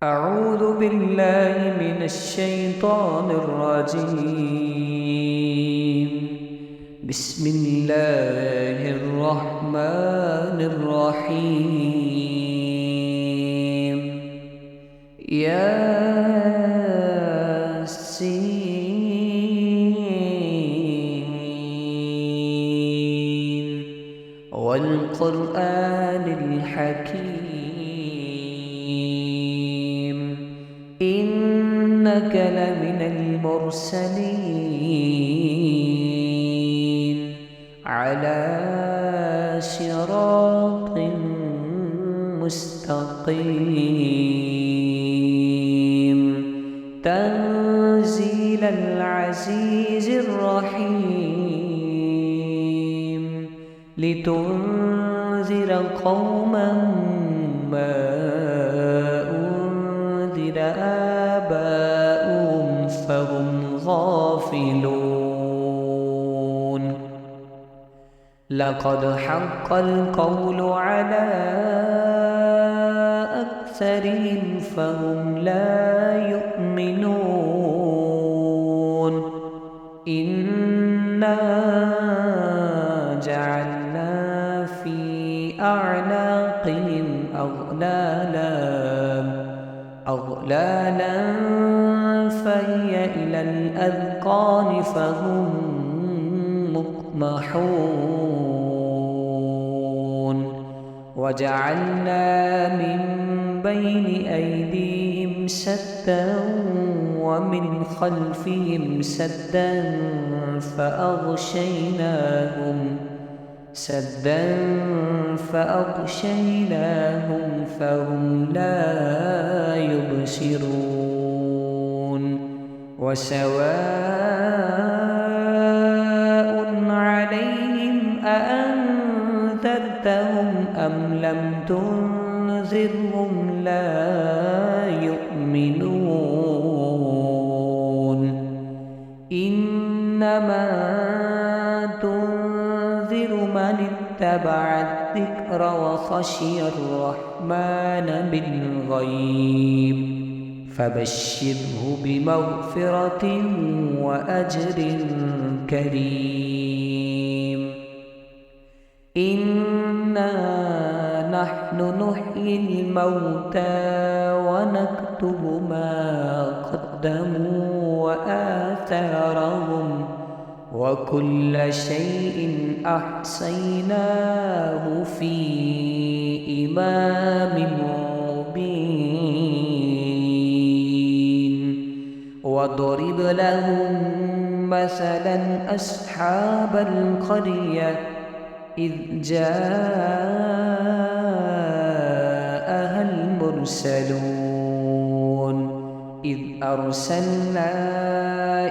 أعوذ بالله من الشيطان الرجيم. بسم الله الرحمن الرحيم. ياسين والقرآن الحكيم إنك لمن المرسلين على صراط مستقيم تنزيل العزيز الرحيم لتنذر قوما ما أنذر آباؤهم فهم غافلون. لقد حق القول على أكثرهم فهم لا يؤمنون. إنا جعلنا في أعناقهم أغلالا فهي إلى الأذقان فهم مقمحون. وجعلنا من بين أيديهم سدا ومن خلفهم سدا فأغشيناهم فهم لا يبصرون. وسواء عليهم أأنذرتهم أم لم تنذرهم لا يؤمنون. إنما تنذر من اتبع الذكر وخشي الرحمن بالغيب فبشره بمغفرة وأجر كريم. إنا نحن نحيي الموتى ونكتب ما قدموا وآثارهم وكل شيء أحصيناه في إمام مبين. واضرب لهم مثلا أصحاب القرية إذ جاءها المرسلون إذ أرسلنا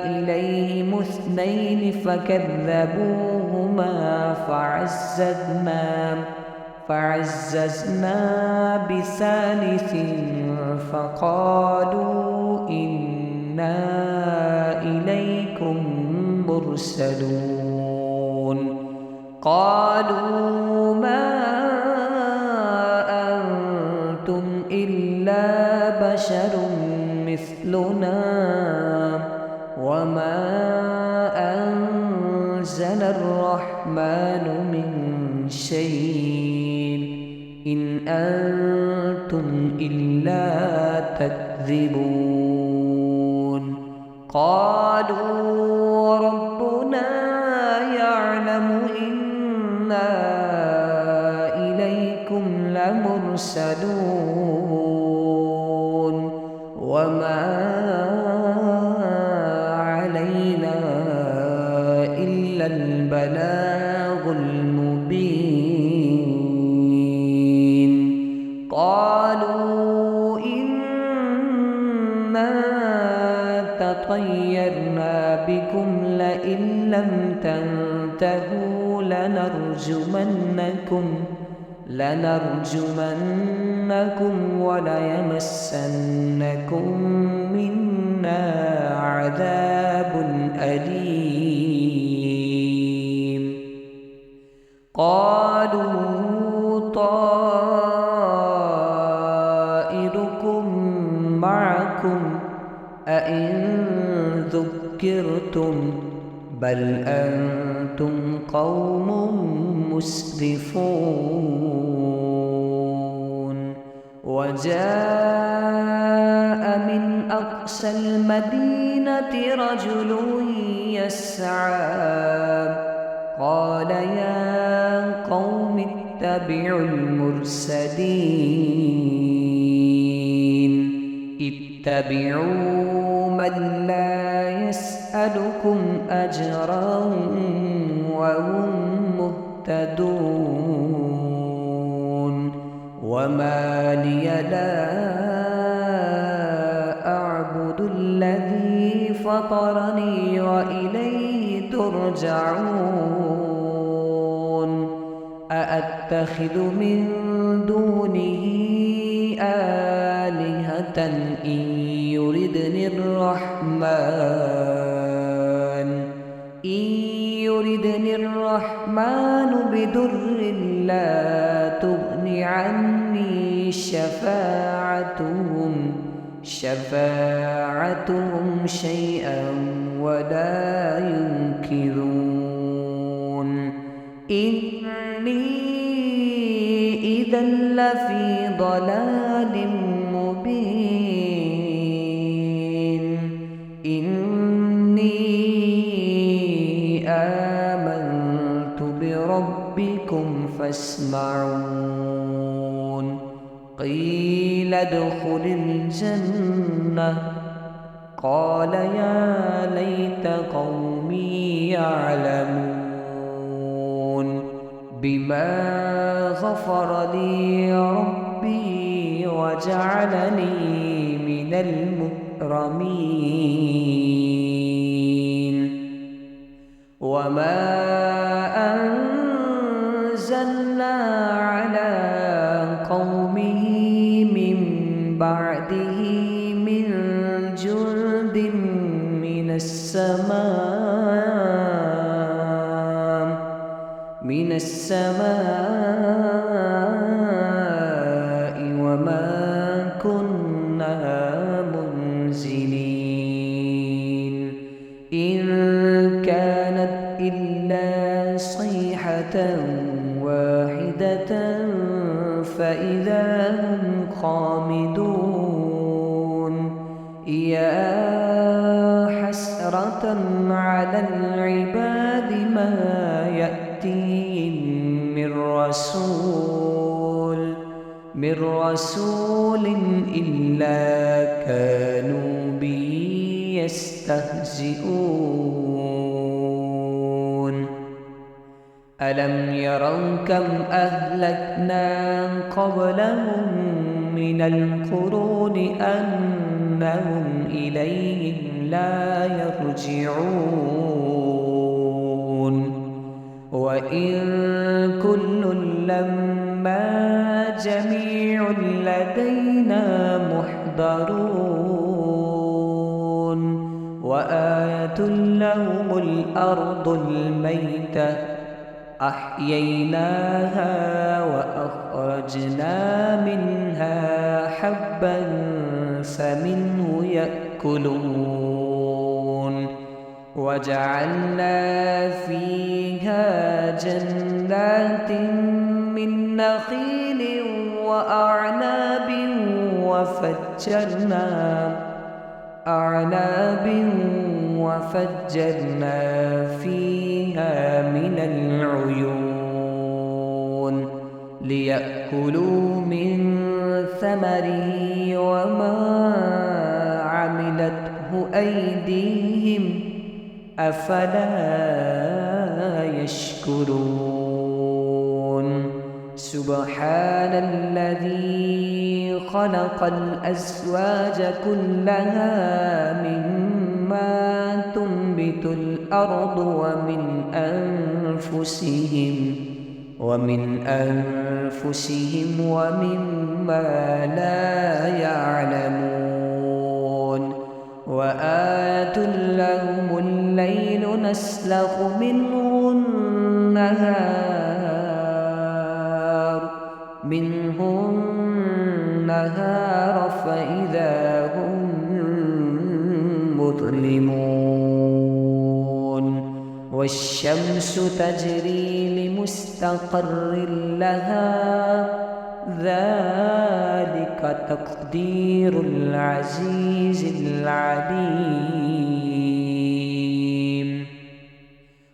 إليهم اثنين فكذبوهما فعززنا بثالث فقالوا إنا إليكم مرسلون. قالوا ما أنتم إلا بشر مثلنا وما أنزل الرحمن من شيء إن أنتم إلا تكذبون. قالوا ربنا يعلم إنا إليكم لمرسلون وما علينا إلا البلاغ المبين. قالوا إنا تطيرنا بكم لئن لم تنتهوا لنرجمنكم وليمسنكم منا عذاب أليم. قالوا طائركم معكم أئن ذكرتم بل أنتم قوم مسرفون وجاء من أقصى المدينة رجل يسعى قال يا قوم اتبعوا المرسلين اتبعوا من لا يسألكم أجرا وهم مهتدون وما لي لا أعبد الذي فطرني وإليه ترجعون أأتخذ من دونه آلهة إن يردني الرحمن بضر لا تغن عني شفاعتهم شيئا ولا ينكرون إني إذا لفي ضلال مبين إني آمنت بربكم فاسمعون قيل ادخل الجنة قال يا ليت قومي يعلمون بما غفر لي ربي وجعلني من المكرمين وما أنزلنا على قومه من بعده من جند من السماء وما كنا منزلين إن كانت إلا صيحة واحدة فإذا هم خامدون يا حسرة على العباد ما يأتيهم من رسول إلا كانوا به يستهزئون ألم يروا كم أهلكنا قبلهم من القرون أنهم إليهم لا يرجعون وإن كل لما جميع لدينا محضرون وآية لهم الأرض الميتة أحييناها وأخرجنا منها حبا فمنه يأكلون وجعلنا فيها جنات من نخيل وأعناب وفجرنا فيها من العيون ليأكلوا من ثمره وما عملته أيديهم أفلا يشكرون سبحان الذي خلق الأزواج كلها مما تنبت الأرض ومن أنفسهم ومما لا يعلمون وآية لهم الليل نسلخ منه النهار فإذا هم والشمس تجري لمستقر لها ذلك تقدير العزيز العليم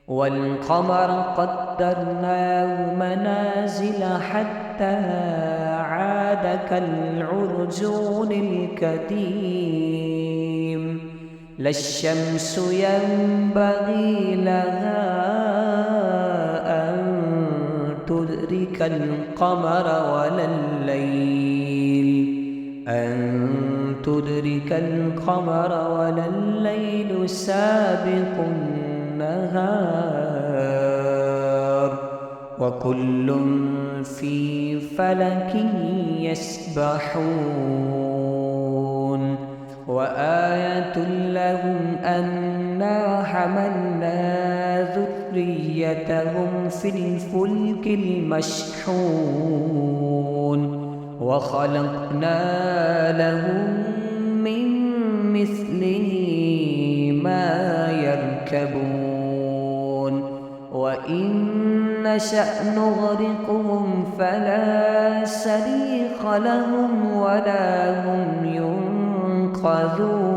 والقمر قدرناه منازل حتى عاد كالعرجون القديم لا الشمس ينبغي لها أن تدرك القمر ولا الليل سابق النهار وكل في فلك يسبحون وآية لهم أنا حملنا ذريتهم في الفلك المشحون وخلقنا لهم من مثله ما يركبون وإن نشأ نغرقهم فلا صريخ لهم ولا هم ينقذون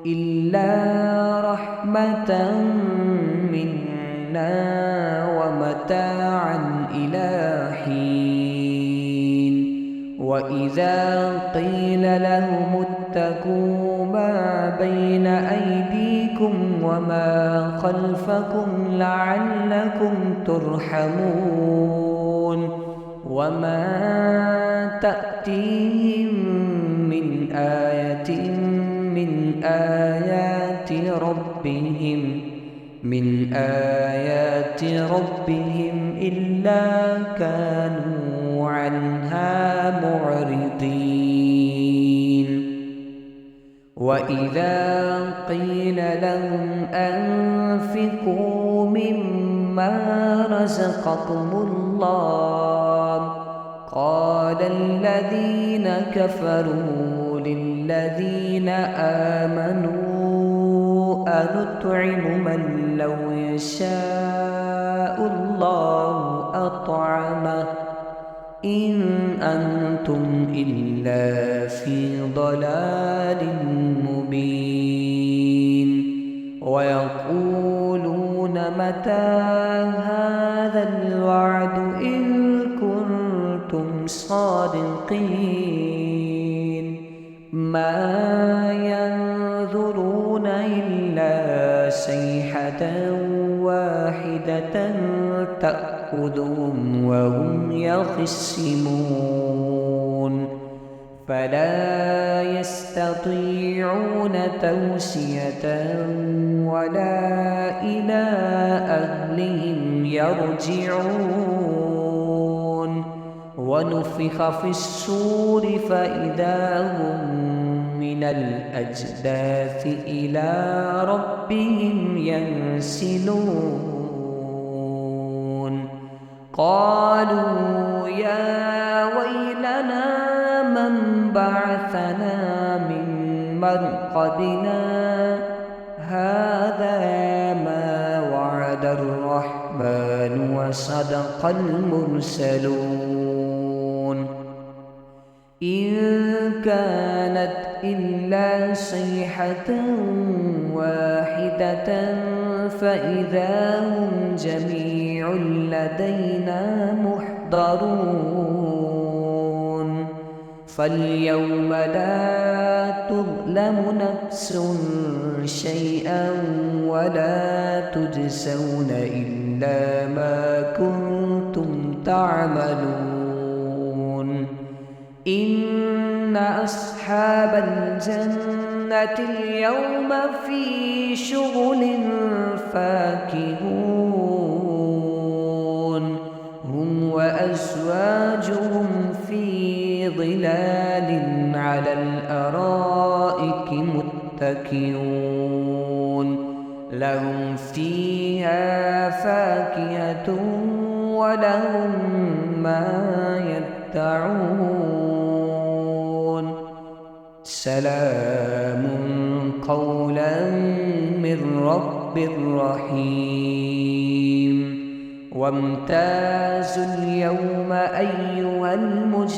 إلا رحمة منا ومتاعا إلى حين وإذا قيل لهم اتقوا ما بين أيديكم وما خلفكم لعلكم ترحمون وما تأتيهم من آية من آيات ربهم إلا كانوا عنها معرضين وإذا قيل لهم أنفقوا مما رزقكم الله قال الذين كفروا للذين آمنوا أنطعم من لو يشاء الله أطعمه إن أنتم إلا في ضلال مبين ويقولون متى هذا الوعد إن كنتم صادقين ما ينظرون إلا صيحة واحدة تأخذهم وهم يخصمون فلا يستطيعون توصية ولا إلى أهلهم يرجعون ونفخ في الصور فإذا هم من الأجداث إلى ربهم ينسلون قالوا يا ويلنا من بعثنا من مرقدنا هذا ما وعد الرحمن وصدق المرسلون إن كانت إلا صيحة واحدة فإذا هم جميع لدينا محضرون فاليوم لا تظلم نفس شيئا ولا تجزون إلا ما كنتم تعملون إن أصحاب الجنة اليوم في شغل فاكهون هم وأزواجهم في ظلال على الأرائك متكئون لهم فيها فاكهة ولهم ما يدعون سلام قولا من رب رب رحيم وامتازوا اليوم أيها المجرمون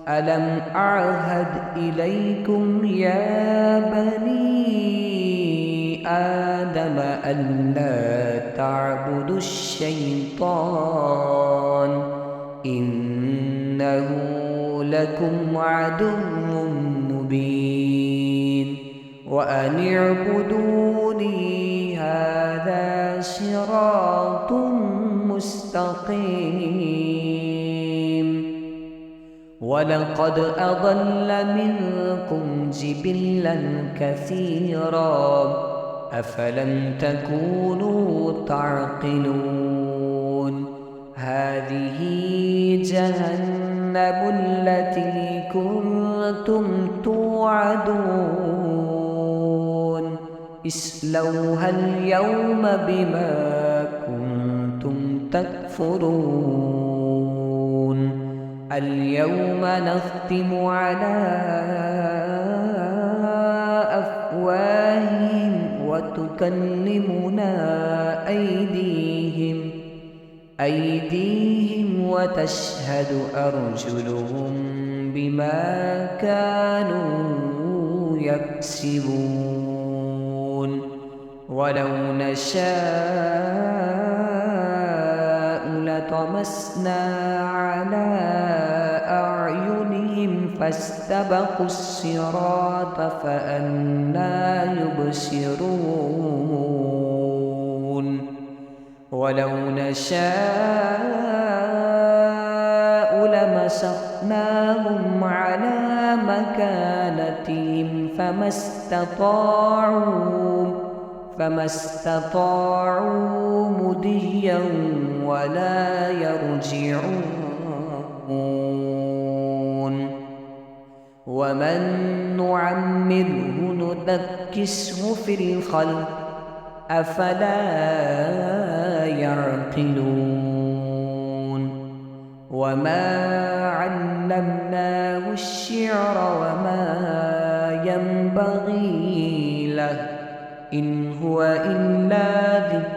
ألم أعهد إليكم يا بني آدم ألا تعبدوا الشيطان إنه لكم عدو مبين وأن اعبدوني هذا صراط مستقيم ولقد أضل منكم جبلا كثيرا أفلم تكونوا تعقلون هذه جهنم التي كنتم توعدون اصلوها اليوم بما كنتم تكفرون اليوم نختم على أفواههم وتكلمنا أيديهم وتشهد أرجلهم بما كانوا يكسبون ولو نشاء لطمسنا على أعينهم فاستبقوا الصراط فأنى يبصرون ولو نشاء لمسخناهم على مكانتهم فما استطاعوا مضيا ولا يرجعون ومن نعمره ننكسه في الخلق أفلا يعقلون وما علمناه الشعر وما ينبغي له إن هو إلا ذكر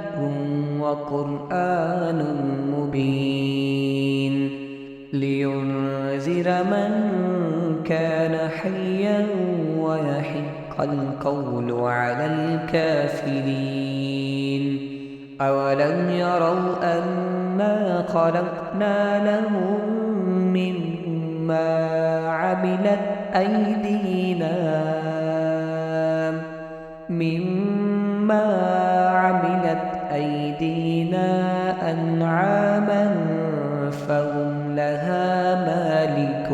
وقرآن مبين لينذر من كان حيا ويحق القول على الكافرين أولم يروا أنا خلقنا لهم مما عملت أيدينا أنعاما فهم لها مالكون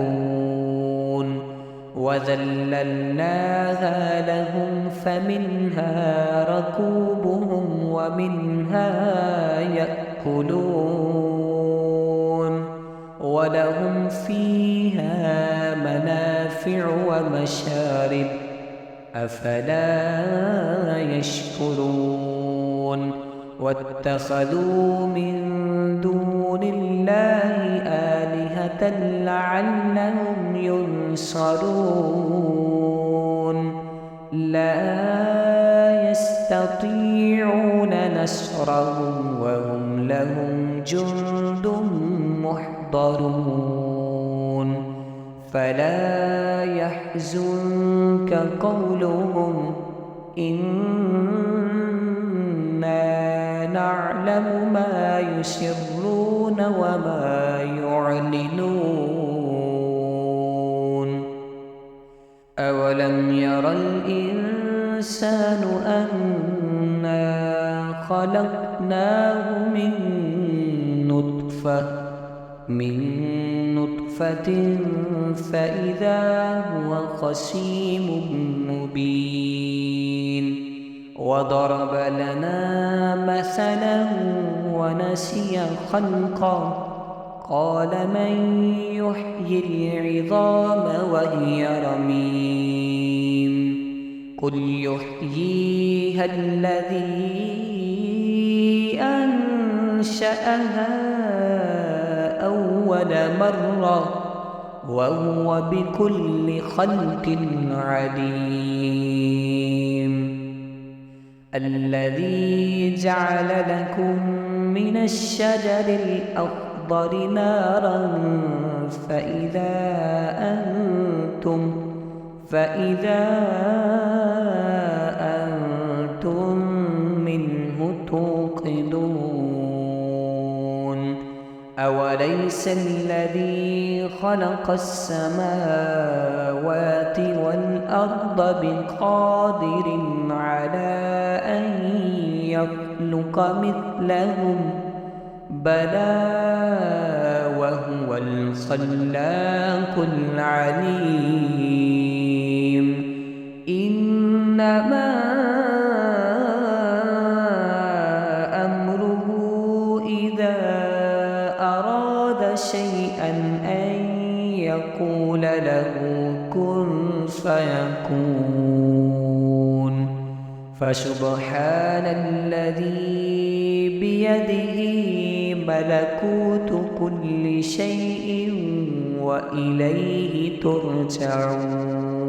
وذللناها لهم فمنها ركوبهم ومنها يأكلون ولهم فيها منافع ومشارب أفلا يشكرون واتخذوا من دون الله آلهة لعلهم ينصرون لا يستطيعون نصرهم وهم لهم جند محضرون فلا يحزنك قولهم إنا نعلم ما يسرون وما يعلنون أولم ير الإنسان أنا خلقناه من نطفة فإذا هو خصيم مبين وضرب لنا مثلا ونسي خلقه قال من يحيي العظام وهي رميم قل يحييها الذي أنشأها أول مرة وهو بكل خلق عليم الذي جعل لكم من الشجر الأخضر نارا فإذا أنتم منه توقدون أوليس الذي خلق السماوات والأرض بقادر على أن يخلق مثلهم بلى وهو الخلاق العليم إنما أمره إذا أراد شيئا أن يقول له كن فيكون فسبحان الذي بيده ملكوت كل شيء وإليه ترجعون